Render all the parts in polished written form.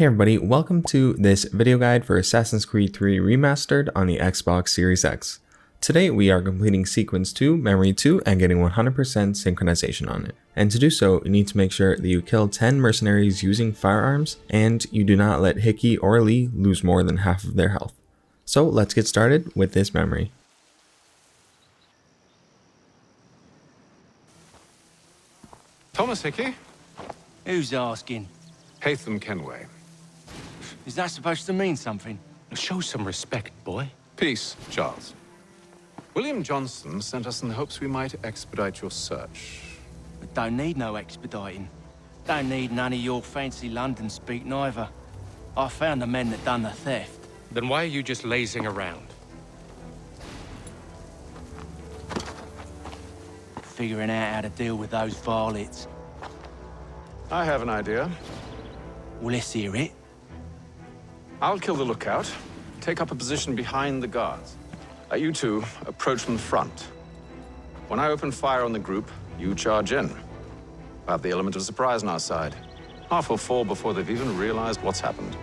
Hey everybody, welcome to this video guide for Assassin's Creed 3 Remastered on the Xbox Series X. Today we are completing Sequence 2, Memory 2, and getting 100% synchronization on it. And to do so, you need to make sure that you kill 10 mercenaries using firearms, and you do not let Hickey or Lee lose more than half of their health. So let's get started with this memory. Thomas Hickey? Who's asking? Haytham Kenway. Is that supposed to mean something? Show some respect, boy. Peace, Charles. William Johnson sent us in the hopes we might expedite your search. We don't need no expediting. Don't need none of your fancy London speak neither. I found the men that done the theft. Then why are you just lazing around? Figuring out how to deal with those varlets. I have an idea. Well, let's hear it. I'll kill the lookout, take up a position behind the guards. You two approach from the front. When I open fire on the group, you charge in. We'll have the element of surprise on our side. Half will fall before they've even realized what's happened.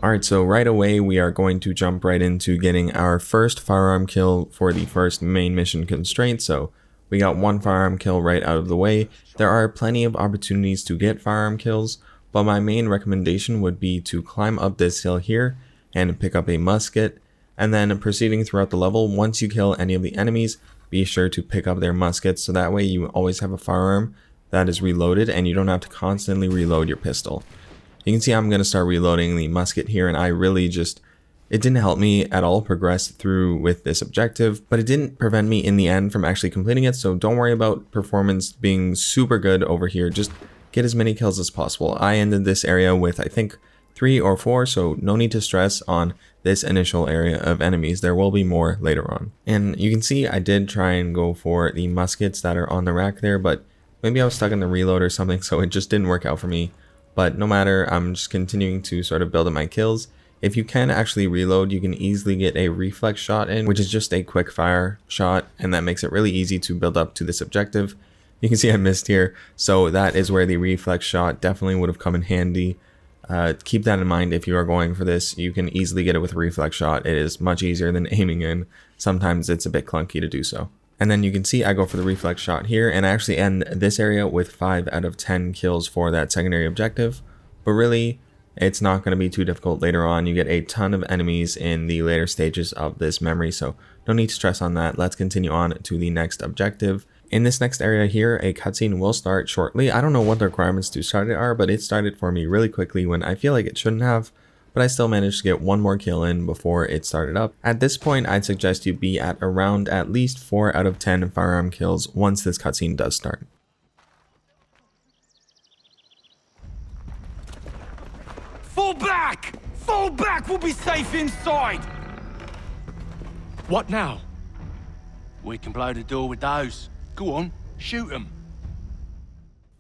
Alright, so right away we are going to jump right into getting our first firearm kill for the first main mission constraint. So we got one firearm kill right out of the way. There are plenty of opportunities to get firearm kills, but my main recommendation would be to climb up this hill here and pick up a musket, and then proceeding throughout the level, once you kill any of the enemies, be sure to pick up their muskets, so that way you always have a firearm that is reloaded and you don't have to constantly reload your pistol. You can see I'm going to start reloading the musket here, and I really just, it didn't help me at all progress through with this objective, but it didn't prevent me in the end from actually completing it, so don't worry about performance being super good over here. Just get as many kills as possible. I ended this area with, I think, 3 or 4, so no need to stress on this initial area of enemies. There will be more later on. And you can see I did try and go for the muskets that are on the rack there, but maybe I was stuck in the reload or something, so it just didn't work out for me. But no matter, I'm just continuing to sort of build up my kills. If you can actually reload, you can easily get a reflex shot in, which is just a quick fire shot, and that makes it really easy to build up to this objective. You can see I missed here, so that is where the reflex shot definitely would have come in handy. Keep that in mind if you are going for this. You can easily get it with a reflex shot. It is much easier than aiming in. Sometimes it's a bit clunky to do so. And then you can see I go for the reflex shot here, and I actually end this area with 5 out of 10 kills for that secondary objective. But really, it's not going to be too difficult later on. You get a ton of enemies in the later stages of this memory, so no need to stress on that. Let's continue on to the next objective. In this next area here, a cutscene will start shortly. I don't know what the requirements to start it are, but it started for me really quickly when I feel like it shouldn't have, but I still managed to get one more kill in before it started up. At this point, I'd suggest you be at around at least 4 out of 10 firearm kills once this cutscene does start. Fall back! Fall back! We'll be safe inside! What now? We can blow the door with those. Go on, shoot them.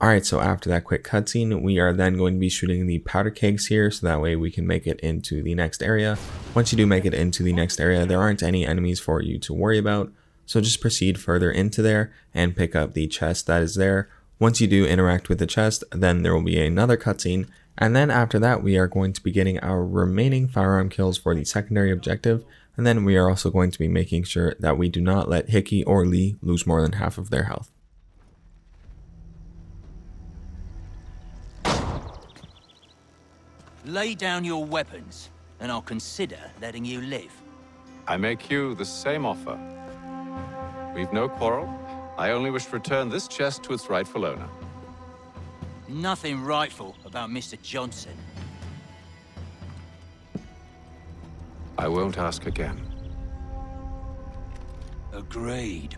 Alright, so after that quick cutscene, we are then going to be shooting the powder kegs here, so that way we can make it into the next area. Once you do make it into the next area, there aren't any enemies for you to worry about, so just proceed further into there and pick up the chest that is there. Once you do interact with the chest, then there will be another cutscene, and then after that we are going to be getting our remaining firearm kills for the secondary objective, and then we are also going to be making sure that we do not let Hickey or Lee lose more than half of their health. Lay down your weapons, and I'll consider letting you live. I make you the same offer. We've no quarrel. I only wish to return this chest to its rightful owner. Nothing rightful about Mr. Johnson. I won't ask again. Agreed.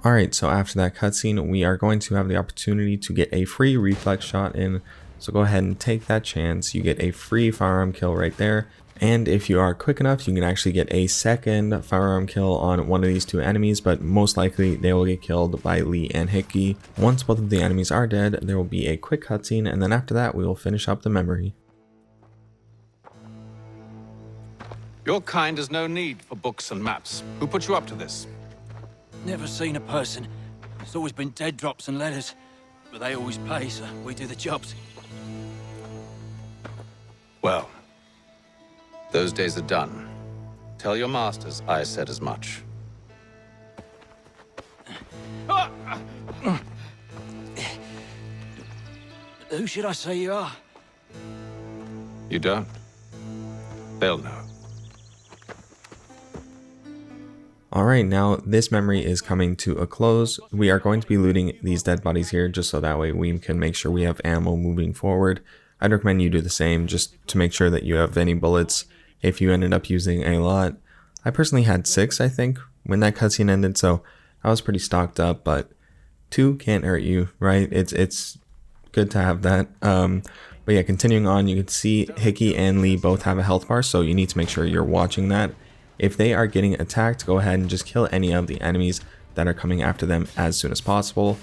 Alright, so after that cutscene, we are going to have the opportunity to get a free reflex shot in. So go ahead and take that chance. You get a free firearm kill right there. And if you are quick enough, you can actually get a second firearm kill on one of these 2 enemies, but most likely they will get killed by Lee and Hickey. Once both of the enemies are dead, there will be a quick cutscene, and then after that we will finish up the memory. Your kind has no need for books and maps. Who put you up to this? Never seen a person. It's always been dead drops and letters. but they always pay, so we do the jobs. Well, those days are done. Tell your masters I said as much. Who should I say you are? You don't? They'll know. Alright, now this memory is coming to a close. We are going to be looting these dead bodies here just so that way we can make sure we have ammo moving forward. I'd recommend you do the same just to make sure that you have any bullets if you ended up using a lot. I personally had 6, I think, when that cutscene ended, so I was pretty stocked up, but 2 can't hurt you, right? It's good to have that. But yeah, continuing on, you can see Hickey and Lee both have a health bar, so you need to make sure you're watching that. If they are getting attacked, go ahead and just kill any of the enemies that are coming after them as soon as possible.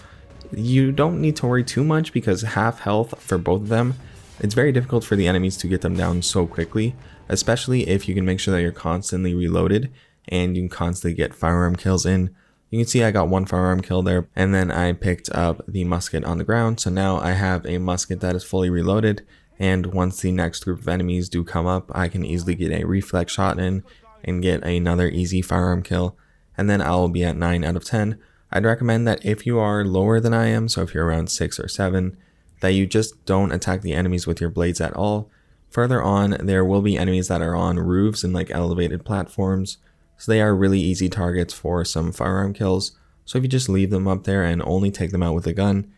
You don't need to worry too much because half health for both of them, it's very difficult for the enemies to get them down so quickly, especially if you can make sure that you're constantly reloaded and you can constantly get firearm kills in. You can see I got 1 firearm kill there, and then I picked up the musket on the ground, so now I have a musket that is fully reloaded, and once the next group of enemies do come up, I can easily get a reflex shot in and get another easy firearm kill, and then I'll be at 9 out of 10. I'd recommend that if you are lower than I am, so if you're around 6 or 7, that you just don't attack the enemies with your blades at all. Further on, there will be enemies that are on roofs and like elevated platforms, so they are really easy targets for some firearm kills. So if you just leave them up there and only take them out with a gun,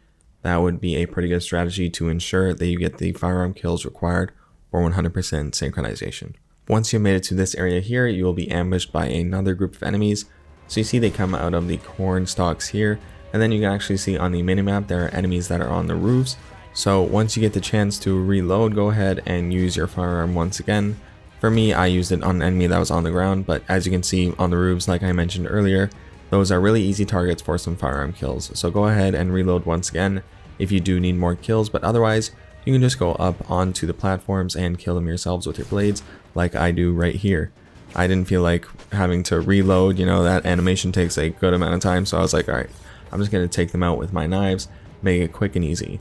that would be a pretty good strategy to ensure that you get the firearm kills required for 100% synchronization. Once you've made it to this area here, you will be ambushed by another group of enemies. So you see they come out of the corn stalks here, and then you can actually see on the minimap there are enemies that are on the roofs. So once you get the chance to reload, go ahead and use your firearm once again. For me, I used it on an enemy that was on the ground, but as you can see on the roofs, like I mentioned earlier, those are really easy targets for some firearm kills. So go ahead and reload once again if you do need more kills, but otherwise, you can just go up onto the platforms and kill them yourselves with your blades, like I do right here. I didn't feel like having to reload, you know, that animation takes a good amount of time, so I was like, alright, I'm just going to take them out with my knives, make it quick and easy.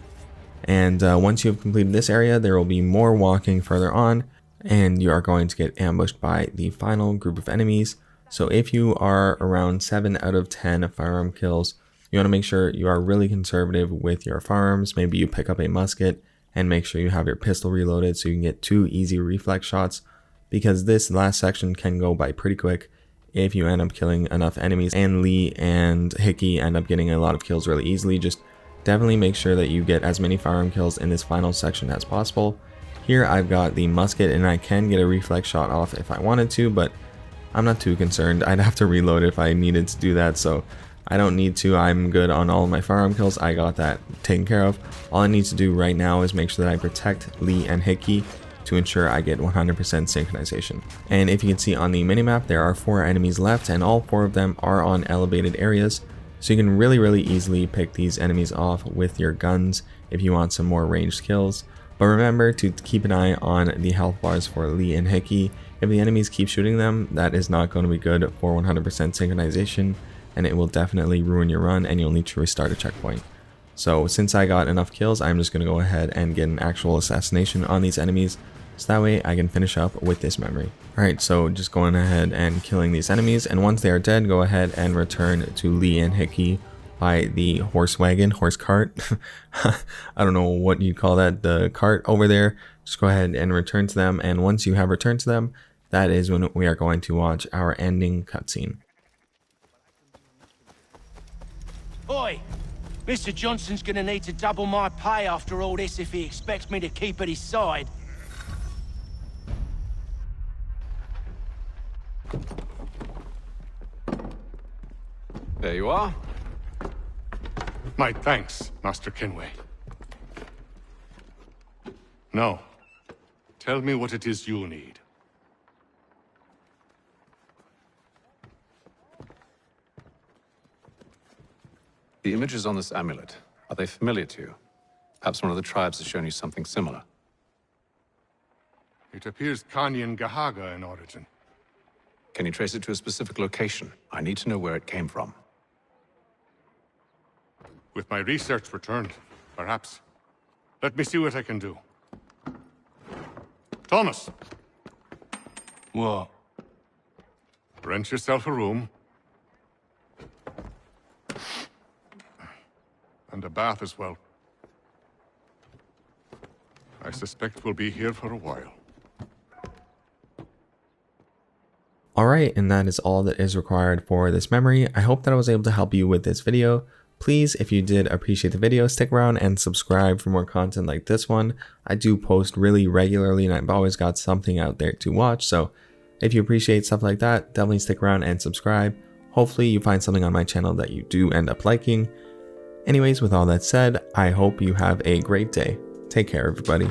And once you have completed this area, there will be more walking further on, and you are going to get ambushed by the final group of enemies. So if you are around 7 out of 10 firearm kills, you want to make sure you are really conservative with your firearms. Maybe you pick up a musket and make sure you have your pistol reloaded so you can get 2 easy reflex shots, because this last section can go by pretty quick if you end up killing enough enemies, and Lee and Hickey end up getting a lot of kills really easily. Just definitely make sure that you get as many firearm kills in this final section as possible. Here I've got the musket and I can get a reflex shot off if I wanted to, but I'm not too concerned. I'd have to reload if I needed to do that, so I don't need to. I'm good on all of my firearm kills. I got that taken care of. All I need to do right now is make sure that I protect Lee and Hickey to ensure I get 100% synchronization. And if you can see on the minimap, there are 4 enemies left, and all 4 of them are on elevated areas. So you can really easily pick these enemies off with your guns if you want some more ranged kills. But remember to keep an eye on the health bars for Lee and Hickey. If the enemies keep shooting them, that is not going to be good for 100% synchronization, and it will definitely ruin your run and you'll need to restart a checkpoint. So since I got enough kills, I'm just going to go ahead and get an actual assassination on these enemies, so that way I can finish up with this memory. Alright, so just going ahead and killing these enemies, and once they are dead, go ahead and return to Lee and Hickey by the horse cart. I don't know what you'd call that, the cart over there. Just go ahead and return to them, and once you have returned to them, that is when we are going to watch our ending cutscene. Oi! Mr. Johnson's gonna need to double my pay after all this if he expects me to keep at his side. There you are. My thanks, Master Kenway. Now, tell me what it is you need. The images on this amulet, are they familiar to you? Perhaps one of the tribes has shown you something similar. It appears Kanyan Gahaga in origin. Can you trace it to a specific location? I need to know where it came from. With my research returned, Perhaps. Let me see what I can do. Thomas, What? rent yourself a room. And a bath as well. I suspect we'll be here for a while. Alright, and that is all that is required for this memory. I hope that I was able to help you with this video. Please, if you did appreciate the video, stick around and subscribe for more content like this one. I do post really regularly and I've always got something out there to watch, so if you appreciate stuff like that, definitely stick around and subscribe. Hopefully you find something on my channel that you do end up liking. Anyways, with all that said, I hope you have a great day. Take care, everybody.